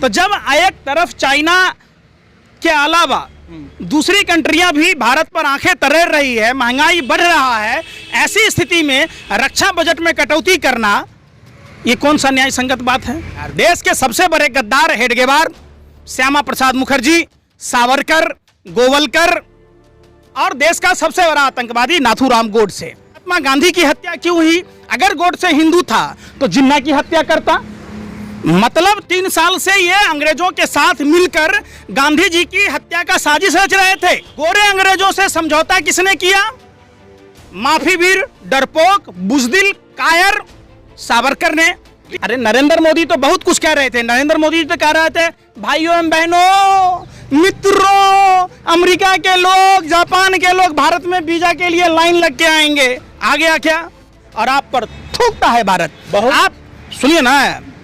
तो जब एक तरफ चाइना के अलावा दूसरी कंट्रियां भी भारत पर आंखें तरेर रही है, महंगाई बढ़ रहा है, ऐसी स्थिति में रक्षा बजट में कटौती करना ये कौन सा न्याय संगत बात है? देश के सबसे बड़े गद्दार हेडगेवार, श्यामा प्रसाद मुखर्जी, सावरकर, गोवलकर और देश का सबसे बड़ा आतंकवादी नाथूराम गोडसे। महात्मा गांधी की हत्या क्यों हुई? अगर गोडसे हिंदू था तो जिन्ना की हत्या करता। मतलब 3 साल से ये अंग्रेजों के साथ मिलकर गांधी जी की हत्या का साजिश रच रहे थे। गोरे अंग्रेजों से समझौता किसने किया? माफीवीर, डरपोक, बुजदिल, कायर सावरकर ने। अरे नरेंद्र मोदी तो बहुत कुछ कह रहे थे। नरेंद्र मोदी तो कह रहे थे भाइयों एवं बहनों, मित्रों, अमेरिका के लोग, जापान के लोग भारत में वीजा के लिए लाइन लग के आएंगे। आ गया क्या? और आप पर थूकता है भारत। आप सुनिए ना,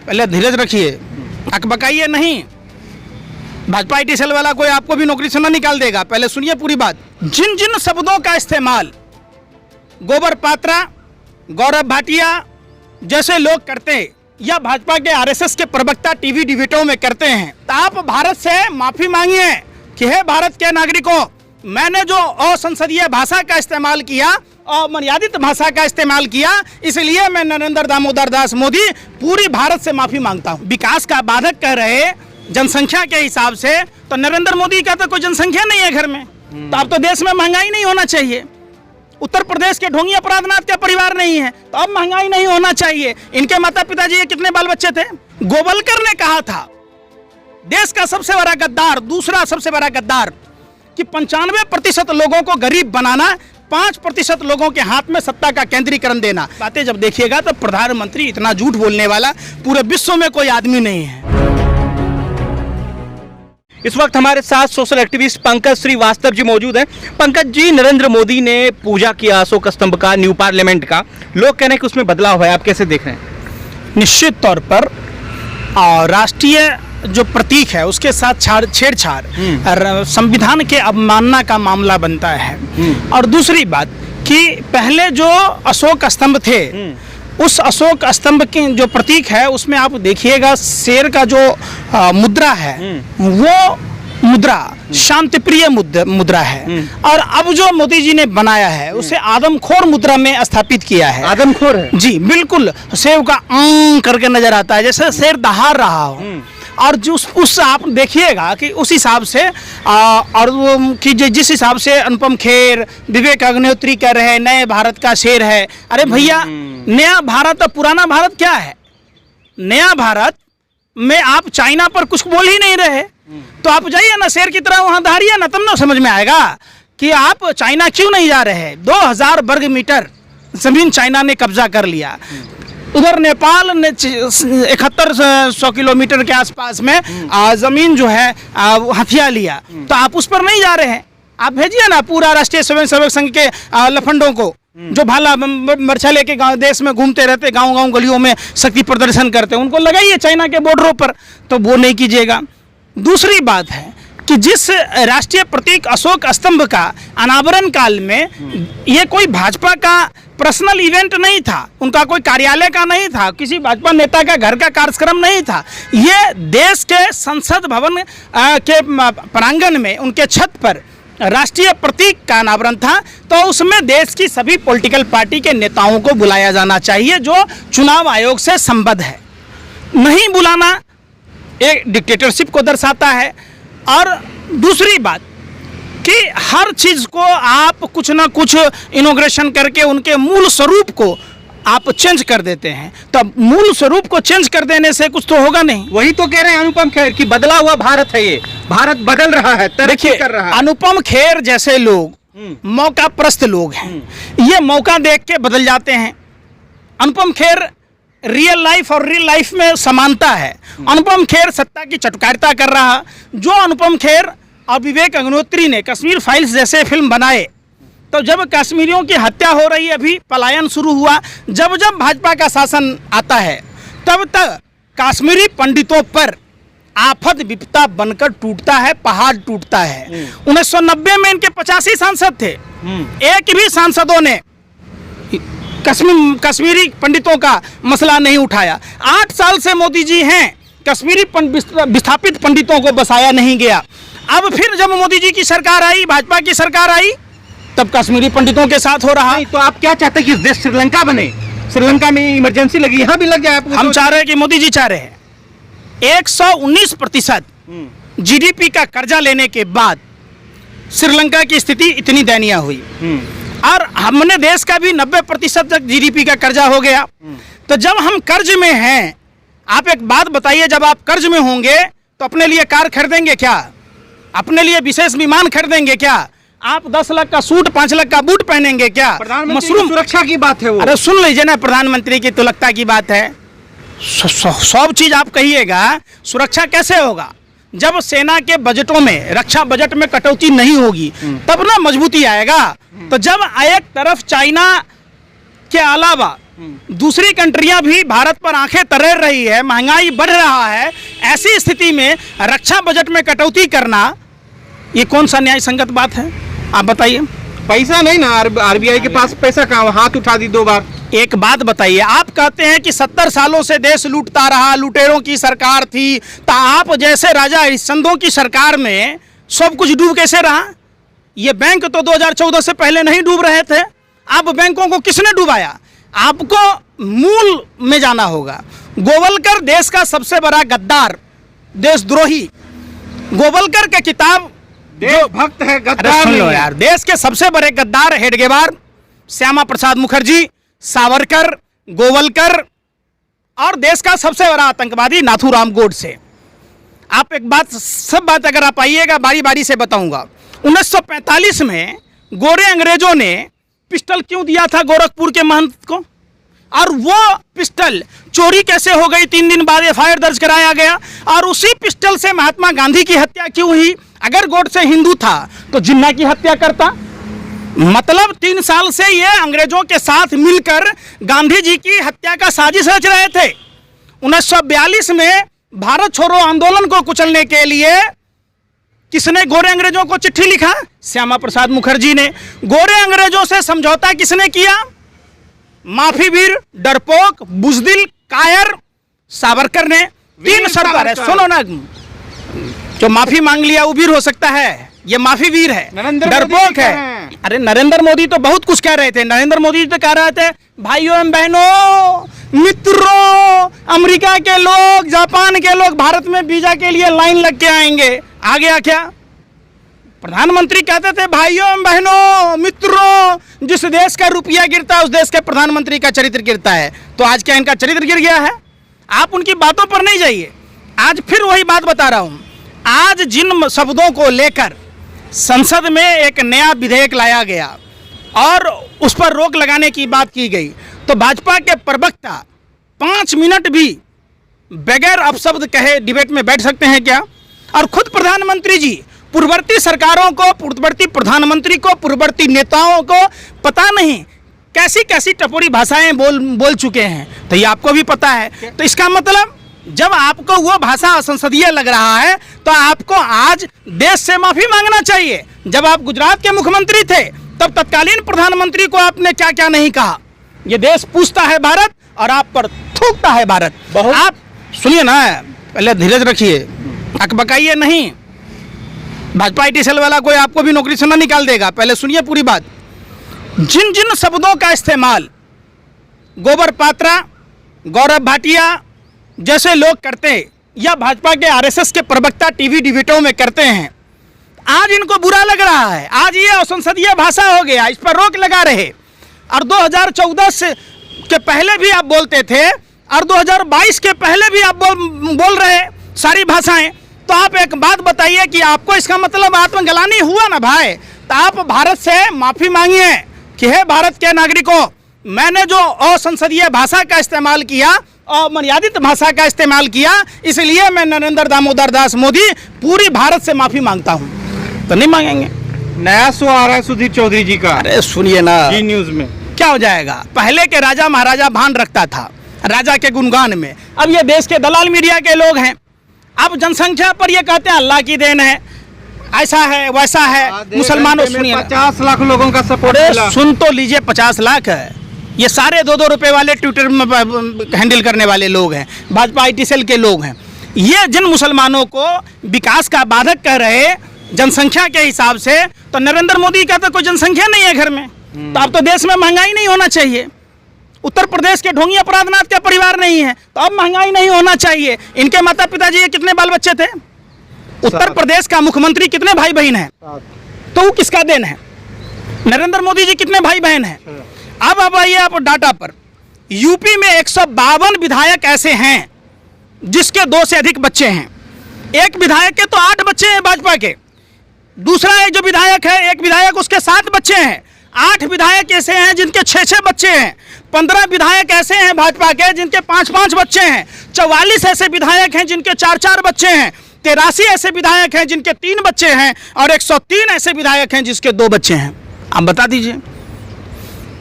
पहले धीरज रखिए, अकबकाइए नहीं। भाजपा IT सेल वाला कोई आपको भी नौकरी से ना निकाल देगा। पहले सुनिए पूरी बात। जिन जिन शब्दों का इस्तेमाल गोबर पात्रा, गौरव भाटिया जैसे लोग करते हैं या भाजपा के RSS के प्रवक्ता टीवी डिबेटों में करते हैं, तो आप भारत से माफी मांगिए कि हे भारत के नागरिकों, मैंने जो असंसदीय भाषा का इस्तेमाल किया, अमर्यादित भाषा का इस्तेमाल किया, इसलिए मैं नरेंद्र दामोदर दास मोदी पूरी भारत से माफी मांगता हूं। विकास का बाधक कह रहे जनसंख्या के हिसाब से, तो नरेंद्र मोदी का तो कोई जनसंख्या नहीं है घर में, तो अब तो देश में महंगाई नहीं होना चाहिए। उत्तर प्रदेश के ढोंगी अपराधनाथ का परिवार नहीं है तो अब महंगाई नहीं होना चाहिए। इनके माता पिताजी के कितने बाल बच्चे थे? गोवलकर ने कहा था, देश का सबसे बड़ा गद्दार, दूसरा सबसे बड़ा गद्दार, कि 95% लोगों को गरीब बनाना, 5% लोगों के हाथ में सत्ता का केंद्रीकरण देना। बातें जब देखिएगा तो प्रधानमंत्री इतना झूठ बोलने वाला पूरे विश्व में कोई आदमी नहीं है। इस वक्त हमारे साथ सोशल एक्टिविस्ट पंकज श्रीवास्तव जी मौजूद हैं। पंकज जी, नरेंद्र मोदी ने पूजा किया अशोक स्तंभ का, न्यू पार्लियामेंट का, लोग कह रहे हैं कि उसमें बदलाव है, आप कैसे देख रहे हैं? निश्चित तौर पर राष्ट्रीय जो प्रतीक है उसके साथ छेड़छाड़ संविधान के अवमानना का मामला बनता है। और दूसरी बात कि पहले जो अशोक स्तंभ थे, उस अशोक स्तंभ के जो प्रतीक है उसमें आप देखिएगा शेर का जो मुद्रा है, वो मुद्रा शांतिप्रिय मुद्रा है। और अब जो मोदी जी ने बनाया है उसे आदमखोर मुद्रा में स्थापित किया है। आदमखोर है जी, बिल्कुल। शेर का करके नजर आता है, जैसे शेर दहाड़ रहा हो। और जो उस आप देखिएगा कि उस हिसाब से और वो कि जिस हिसाब से अनुपम खेर, विवेक अग्निहोत्री कह रहे हैं नए भारत का शेर है। अरे भैया, नया भारत और पुराना भारत क्या है? नया भारत में आप चाइना पर कुछ बोल ही नहीं रहे, तो आप जाइए ना शेर की तरह वहां दहाड़िए ना, तब ना समझ में आएगा कि आप चाइना क्यों नहीं जा रहे। 2000 वर्ग मीटर जमीन चाइना ने कब्जा कर लिया। उधर नेपाल ने 7100 किलोमीटर के आसपास में जमीन जो है हथिया लिया, तो आप उस पर नहीं जा रहे हैं। आप भेजिए ना पूरा राष्ट्रीय स्वयंसेवक संघ के लफंडों को, जो भाला मरछा लेके देश में घूमते रहते, गांव-गांव गलियों में शक्ति प्रदर्शन करते, उनको लगाइए चाइना के बॉर्डरों पर, तो वो नहीं कीजिएगा। दूसरी बात है कि जिस राष्ट्रीय प्रतीक अशोक स्तंभ का अनावरण काल में, ये कोई भाजपा का पर्सनल इवेंट नहीं था, उनका कोई कार्यालय का नहीं था, किसी भाजपा नेता का घर का कार्यक्रम नहीं था, ये देश के संसद भवन के प्रांगण में उनके छत पर राष्ट्रीय प्रतीक का अनावरण था। तो उसमें देश की सभी पॉलिटिकल पार्टी के नेताओं को बुलाया जाना चाहिए जो चुनाव आयोग से संबद्ध है। नहीं बुलाना एक डिक्टेटरशिप को दर्शाता है। और दूसरी बात कि हर चीज़ को आप कुछ ना कुछ इनोग्रेशन करके उनके मूल स्वरूप को आप चेंज कर देते हैं, तब मूल स्वरूप को चेंज कर देने से कुछ तो होगा नहीं। वही तो कह रहे हैं अनुपम खेर कि बदला हुआ भारत है, ये भारत बदल रहा है, तरक्की कर रहा है। अनुपम खेर जैसे लोग मौका प्रस्त लोग हैं, ये मौका देख के बदल जाते हैं। अनुपम खेर रियल लाइफ और रियल लाइफ में समानता है। अनुपम खेर सत्ता की चटकारिता कर रहा। जो अनुपम खेर और विवेक अग्निहोत्री ने कश्मीर फाइल्स जैसे फिल्म बनाए, तो जब कश्मीरियों की हत्या हो रही, अभी पलायन शुरू हुआ, जब जब भाजपा का शासन आता है तब तक कश्मीरी पंडितों पर आफत विपदा बनकर टूटता है, पहाड़ टूटता है। 1990 में इनके 85 सांसद थे, एक भी सांसदों ने कश्मीरी पंडितों का मसला नहीं उठाया। 8 साल से मोदी जी हैं, कश्मीरी विस्थापित पंडितों को बसाया नहीं गया। अब फिर जब मोदी जी की सरकार आई, भाजपा की सरकार आई, तब कश्मीरी पंडितों के साथ हो रहा। तो आप क्या चाहते हैं कि देश श्रीलंका बने? श्रीलंका में इमरजेंसी लगी, यहाँ भी लग जाए आपको? हम चाह रहे हैं कि मोदी जी चाह रहे हैं 119% जीडीपी का कर्जा लेने के बाद श्रीलंका की स्थिति इतनी दयनीय हुई और हमने देश का भी 90% तक जीडीपी का कर्जा हो गया। तो जब हम कर्ज में हैं, आप एक बात बताइए, जब आप कर्ज में होंगे तो अपने लिए कार खरीदेंगे क्या? अपने लिए विशेष विमान खरीदेंगे क्या? आप 10 लाख का सूट 5 लाख का बूट पहनेंगे क्या? मशरूम सुरक्षा की बात है वो। अरे सुन लीजिए ना, प्रधानमंत्री की तुलकता की बात है। सब चीज आप कहिएगा, सुरक्षा कैसे होगा? जब सेना के बजटों में, रक्षा बजट में कटौती नहीं होगी तब ना मजबूती आएगा। तो जब एक तरफ चाइना के अलावा दूसरी कंट्रियां भी भारत पर आंखें तरेर रही है, महंगाई बढ़ रहा है, ऐसी स्थिति में रक्षा बजट में कटौती करना ये कौन सा न्याय संगत बात है? आप बताइए। पैसा नहीं ना, आरबीआई के पास पैसा कहाँ, हाथ उठा दी 2 बार। एक बात बताइए, आप कहते हैं कि 70 सालों से देश लूटता रहा, लुटेरों की सरकार थी, तो आप जैसे राजा हरिश्चंद्रों की सरकार में सब कुछ डूब कैसे रहा? ये बैंक तो 2014 से पहले नहीं डूब रहे थे। आप बैंकों को किसने डुबाया? आपको मूल में जाना होगा। गोवलकर देश का सबसे बड़ा गद्दार, देशद्रोही। गोवलकर के किताब देशभक्त है, गद्दार सुन लो नहीं है। यार, देश के सबसे बड़े गद्दार हेडगेवार, श्यामा प्रसाद मुखर्जी, सावरकर, गोवलकर और देश का सबसे बड़ा आतंकवादी नाथूराम गोडसे। आप एक बात, सब बात अगर आप आइएगा बारी बारी से बताऊंगा। 1945 में गोरे अंग्रेजों ने पिस्टल क्यों दिया था गोरखपुर के महंत को, और वो पिस्टल चोरी कैसे हो गई? 3 दिन बाद एफआईआर दर्ज कराया गया। और उसी पिस्टल से महात्मा गांधी की हत्या क्यों हुई? अगर गोडसे हिंदू था तो जिन्ना की हत्या करता। मतलब 3 साल से ये अंग्रेजों के साथ मिलकर गांधी जी की हत्या का साजिश रच रहे थे। 1942 में भारत छोड़ो आंदोलन को कुचलने के लिए किसने गोरे अंग्रेजों को चिट्ठी लिखा? श्यामा प्रसाद मुखर्जी ने। गोरे अंग्रेजों से समझौता किसने किया? माफी वीर, डरपोक, बुजदिल, कायर, सावरकर ने। 3 सरदार है, सुनो ना, जो माफी मांग लिया वो वीर हो सकता है, ये माफी वीर है, डरपोक है। अरे नरेंद्र मोदी तो बहुत कुछ कह रहे थे। नरेंद्र मोदी तो कह रहे थे, भाइयों एवं बहनों, मित्रों, अमेरिका के लोग, जापान के लोग भारत में वीजा के लिए लाइन लग के आएंगे। आ गया क्या? प्रधानमंत्री कहते थे, भाइयों एवं बहनों, मित्रों, जिस देश का रुपया गिरता है उस देश के प्रधानमंत्री का चरित्र गिरता है। तो आज क्या इनका चरित्र गिर गया है? आप उनकी बातों पर नहीं जाइए। आज फिर वही बात बता रहा हूं। आज जिन शब्दों को लेकर संसद में एक नया विधेयक लाया गया और उस पर रोक लगाने की बात की गई, तो भाजपा के प्रवक्ता 5 मिनट भी बगैर अपशब्द कहे डिबेट में बैठ सकते हैं क्या? और खुद प्रधानमंत्री जी पूर्ववर्ती सरकारों को, पूर्ववर्ती प्रधानमंत्री को, पूर्ववर्ती नेताओं को पता नहीं कैसी कैसी टपोरी भाषाएं बोल चुके हैं, तो ये आपको भी पता है। तो इसका मतलब जब आपको वो भाषा असंसदीय लग रहा है तो आपको आज देश से माफी मांगना चाहिए। जब आप गुजरात के मुख्यमंत्री थे तब तत्कालीन प्रधानमंत्री को आपने क्या क्या नहीं कहा। ये देश पूछता है भारत और आप पर थूकता है भारत। आप सुनिए ना, पहले धीरज रखिए, अकबकाइए नहीं। भाजपा IT सेल वाला कोई आपको भी नौकरी से ना निकाल देगा। पहले सुनिए पूरी बात। जिन जिन शब्दों का इस्तेमाल गोबर पात्रा, गौरव भाटिया जैसे लोग करते हैं या भाजपा के RSS के प्रवक्ता टीवी डिबेटों में करते हैं, आज इनको बुरा लग रहा है। आज ये असंसदीय भाषा हो गया, इस पर रोक लगा रहे। और 2014 से के पहले भी आप बोलते थे और 2022 के पहले भी आप बोल रहे सारी भाषाएं। तो आप एक बात बताइए कि आपको इसका मतलब आत्मग्लानि हुआ ना भाई? तो आप भारत से माफी मांगिए कि हे भारत के नागरिकों, मैंने जो असंसदीय भाषा का इस्तेमाल किया, अमर्यादित भाषा का इस्तेमाल किया, इसलिए मैं नरेंद्र दामोदर दास मोदी पूरी भारत से माफी मांगता हूं। तो नहीं मांगेंगे। नया शो आ रहा है सुधीर चौधरी जी का। अरे सुनिए ना, जी न्यूज में क्या हो जाएगा? पहले के राजा महाराजा भान रखता था राजा के गुणगान में, अब ये देश के दलाल मीडिया के लोग हैं। अब जनसंख्या पर ये कहते हैं अल्लाह की देन है, ऐसा है वैसा है। मुसलमानों, सुनिए, 50 लाख लोगों का सपोर्ट मिला। सुन तो लीजिए, 50 लाख है। ये सारे 2-2 रुपए वाले ट्विटर में हैंडल करने वाले लोग हैं, भाजपा IT सेल के लोग हैं। ये जिन मुसलमानों को विकास का बाधक कह रहे जनसंख्या के हिसाब से, तो नरेंद्र मोदी का तो कोई जनसंख्या नहीं है घर में, तो अब तो देश में महंगाई नहीं होना चाहिए। उत्तर प्रदेश के ढोंगी अपराधनाथ का परिवार नहीं है तो अब महंगाई नहीं होना चाहिए। इनके माता पिताजी के कितने बाल बच्चे थे? उत्तर प्रदेश का मुख्यमंत्री कितने भाई बहन है? तो वो किसका देन है? नरेंद्र मोदी जी कितने भाई बहन हैं? अब आइए आप डाटा पर। यूपी में 152 विधायक ऐसे हैं जिसके 2 से अधिक बच्चे हैं। एक विधायक के तो 8 बच्चे हैं भाजपा के। दूसरा एक जो विधायक है, एक विधायक उसके 7 बच्चे हैं। 8 विधायक ऐसे हैं जिनके 6-6 बच्चे हैं। 15 विधायक ऐसे हैं भाजपा के जिनके 5-5 बच्चे हैं। 44 ऐसे विधायक हैं जिनके 4-4 बच्चे हैं। 83 ऐसे विधायक हैं जिनके 3 बच्चे हैं और 103 ऐसे विधायक हैं जिसके 2 बच्चे हैं। आप बता दीजिए।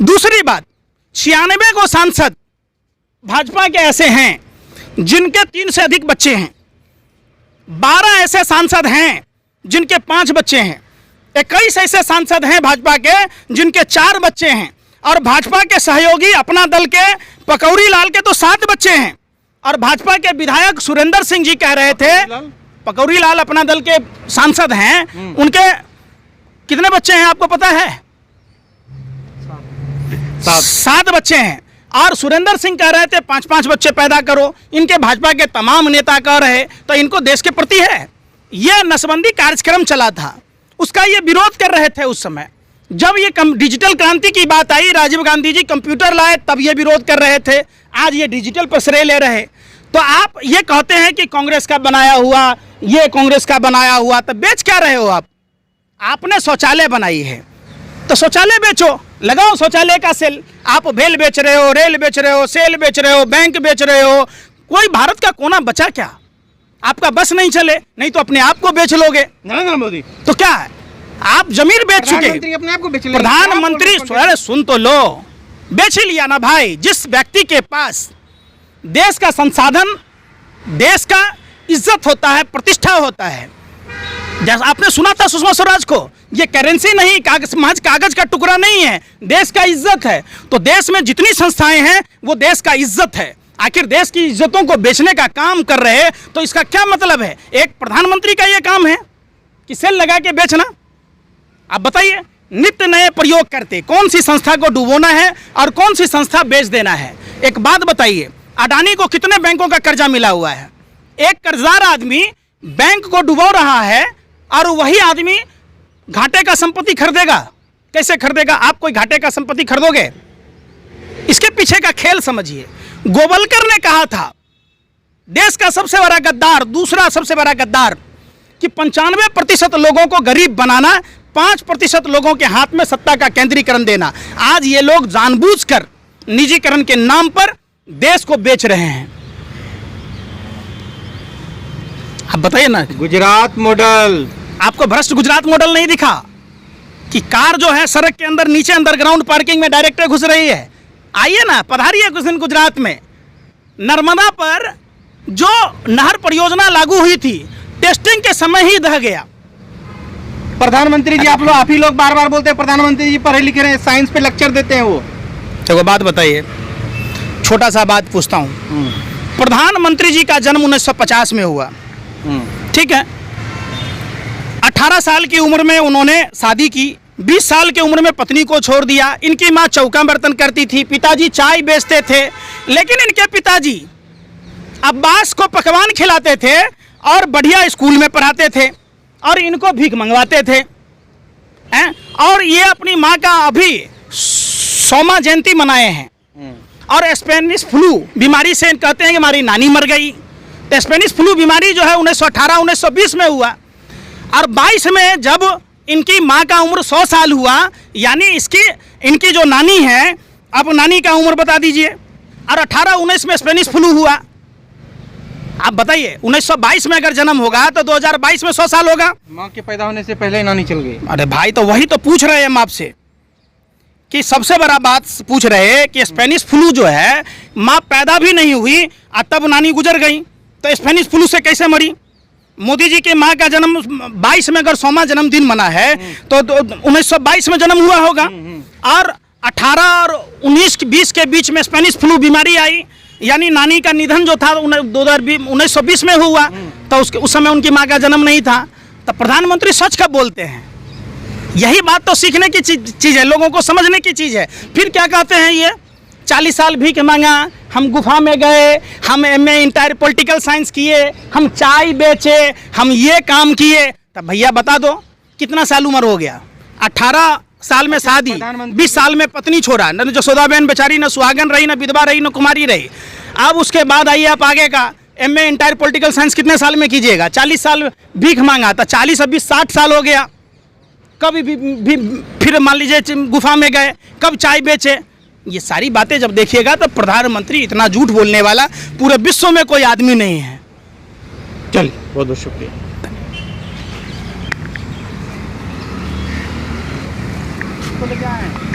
दूसरी बात, 96 को सांसद भाजपा के ऐसे हैं जिनके 3 से अधिक बच्चे हैं। 12 ऐसे सांसद हैं जिनके 5 बच्चे हैं। 21 ऐसे सांसद हैं भाजपा के जिनके 4 बच्चे हैं। और भाजपा के सहयोगी अपना दल के पकौड़ी लाल के तो 7 बच्चे हैं। और भाजपा के विधायक सुरेंद्र सिंह जी कह रहे थे, पकौड़ी लाल अपना दल के सांसद हैं, उनके कितने बच्चे हैं आपको पता है? 7 बच्चे हैं। और सुरेंद्र सिंह कह रहे थे 5-5 बच्चे पैदा करो। इनके भाजपा के तमाम नेता कह रहे, तो इनको देश के प्रति है। यह नसबंदी कार्यक्रम चला था, उसका ये विरोध कर रहे थे उस समय। जब ये डिजिटल क्रांति की बात आई, राजीव गांधी जी कंप्यूटर लाए, तब ये विरोध कर रहे थे। आज ये डिजिटल पर श्रेय ले रहे। तो आप ये कहते हैं कि कांग्रेस का बनाया हुआ, ये कांग्रेस का बनाया हुआ, तो बेच क्या रहे हो आप? आपने शौचालय बनाई है तो शौचालय बेचो, लगाओ शौचालय का सेल। आप भेल बेच रहे हो, रेल बेच रहे हो, सेल बेच रहे हो, बैंक बेच रहे हो। कोई भारत का कोना बचा क्या? आपका बस नहीं चले, नहीं तो अपने आप को बेच लोगे। नरेंद्र मोदी तो क्या है, आप जमीन बेच चुके। अपने आप को बेच प्रधानमंत्री, अरे सुन तो लो, बेच ही लिया ना भाई। जिस व्यक्ति के पास देश का संसाधन, देश का इज्जत होता है, प्रतिष्ठा होता है। जैसा आपने सुना था सुषमा स्वराज को, ये करेंसी नहीं, महज कागज का टुकड़ा नहीं है, देश का इज्जत है। तो देश में जितनी संस्थाएं हैं वो देश का इज्जत है। आखिर देश की इज्जतों को बेचने का काम कर रहे हैं तो इसका क्या मतलब है? एक प्रधानमंत्री का ये काम है कि सेल लगा के बेचना? आप बताइए, नित्य नए प्रयोग करते कौन सी संस्था को डुबोना है और कौन सी संस्था बेच देना है। एक बात बताइए, अडानी को कितने बैंकों का कर्जा मिला हुआ है? एक कर्जदार आदमी बैंक को डुबो रहा है और वही आदमी घाटे का संपत्ति खरीदेगा। कैसे खरीदेगा? आप कोई घाटे का संपत्ति खरीदोगे? इसके पीछे का खेल समझिए। गोवलकर ने कहा था, देश का सबसे बड़ा गद्दार, दूसरा सबसे बड़ा गद्दार, कि 95% लोगों को गरीब बनाना, 5% लोगों के हाथ में सत्ता का केंद्रीकरण देना। आज ये लोग जानबूझकर निजीकरण के नाम पर देश को बेच रहे हैं। आप बताइए ना। गुजरात मॉडल, आपको भ्रष्ट गुजरात मॉडल नहीं दिखा कि कार जो है सड़क के अंदर नीचे अंडरग्राउंड पार्किंग में डायरेक्ट घुस रही है? आइए ना, पधारिए कुछ दिन गुजरात में। नर्मदा पर जो नहर परियोजना लागू हुई थी, टेस्टिंग के समय ही दह गया। प्रधानमंत्री जी, आप ही लोग बार बार बोलते हैं प्रधानमंत्री जी पढ़े लिखे रहे, साइंस पे लेक्चर देते हैं। वो देखो बात बताइए, छोटा सा बात पूछता हूँ। प्रधानमंत्री जी का जन्म 1950 में हुआ, ठीक है। 18 साल की उम्र में उन्होंने शादी की, 20 साल की उम्र में पत्नी को छोड़ दिया। इनकी माँ चौका बर्तन करती थी, पिताजी चाय बेचते थे। लेकिन इनके पिताजी अब्बास को पकवान खिलाते थे और बढ़िया स्कूल में पढ़ाते थे और इनको भीख मंगवाते थे। और ये अपनी माँ का अभी 100वां जयंती मनाए हैं। और स्पेनिश फ्लू बीमारी से कहते हैं कि हमारी नानी मर गई। तो स्पेनिश फ्लू बीमारी जो है 1918-1920 में हुआ। और 22 में जब इनकी माँ का उम्र 100 साल हुआ, यानी इनकी जो नानी है, अब नानी का उम्र बता दीजिए। और 18-19 में स्पेनिश फ्लू हुआ। आप बताइए, 1922 में अगर जन्म होगा तो 2022 में 100 साल होगा। माँ के पैदा होने से पहले ही नानी चल गई। अरे भाई, तो वही तो पूछ रहे हैं हम आपसे कि सबसे बड़ा बात पूछ रहे हैं कि स्पेनिश फ्लू जो है, माँ पैदा भी नहीं हुई और तब नानी गुजर गई, तो स्पेनिश फ्लू से कैसे मरी? मोदी जी के माँ का जन्म 22 में अगर 100वां जन्मदिन मना है तो 1922 में जन्म हुआ होगा। और 18 और 19-20 के बीच में स्पेनिश फ्लू बीमारी आई यानी नानी का निधन जो था 1920 में हुआ, तो उस समय उनकी माँ का जन्म नहीं था। तो प्रधानमंत्री सच कब बोलते हैं? यही बात तो सीखने की चीज़ है, लोगों को समझने की चीज़ है। फिर क्या कहते हैं ये 40 साल भीख मांगा, हम गुफा में गए, हम MA इंटायर पॉलिटिकल साइंस किए, हम चाय बेचे, हम ये काम किए। तब भैया बता दो कितना साल उम्र हो गया? 18 साल में शादी, 20 साल में पत्नी छोड़ा, न जसोदाबेन बेचारी न सुहागन रही, न विधवा रही, न कुमारी रही। अब उसके बाद आइए आप आगे का MA इंटायर पॉलिटिकल साइंस कितने साल में कीजिएगा? 40 साल भीख मांगा, तो 40 और 20 60 साल हो गया। कभी भी फिर मान लीजिए गुफा में गए, कब चाय बेचे। ये सारी बातें जब देखिएगा तो प्रधानमंत्री इतना झूठ बोलने वाला पूरे विश्व में कोई आदमी नहीं है। चलिए, बहुत बहुत शुक्रिया। तो क्या है?